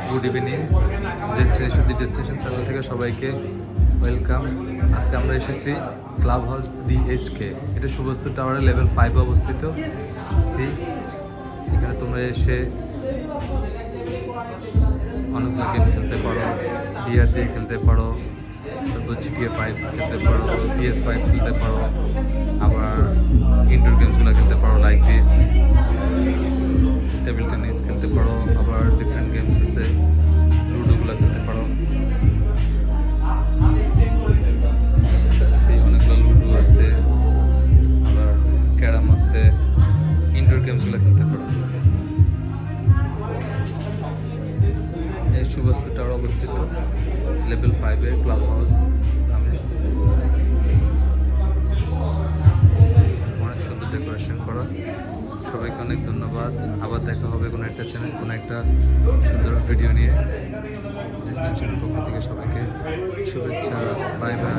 Good evening. Destination channel থেকে সবাইকে welcome. আজকে আমরা এসেছি ক্লাব হাউস DHK। এটা সুবস্তু টাওয়ারের লেভেল 5 অবস্থিত। সি এখানে তোমরা এসে অনেকগুলো গেম খেলতে পারো, VR দিয়ে খেলতে পারো, তারপর GTA 5 খেলতে পারো, PS5 খেলতে পারো, আবার ইনডোর গেমসগুলো খেলতে পারো লাইক দিস, টেবিল টেনিস খেলতে পারো, আবার ডিফারেন্ট গেমস আছে, লুডোগুলো খেলতে পারো। সেই অনেকগুলো লুডো আছে, আবার ক্যারাম আছে, ইনডোর গেমসগুলো খেলতে পারো। এই সুবস্তু টাওয়ার অবস্থিত লেভেল 5-এর ক্লাব হাউস নামে। অনেক সুন্দর ডেকোরেশন করা। সবাইকে অনেক ধন্যবাদ। আবার দেখা হবে কোনো একটা চ্যানেল, কোনো একটা সুন্দর ভিডিও নিয়ে। ডেস্টিনেশনের পক্ষ থেকে সবাইকে শুভেচ্ছা। Bye bye.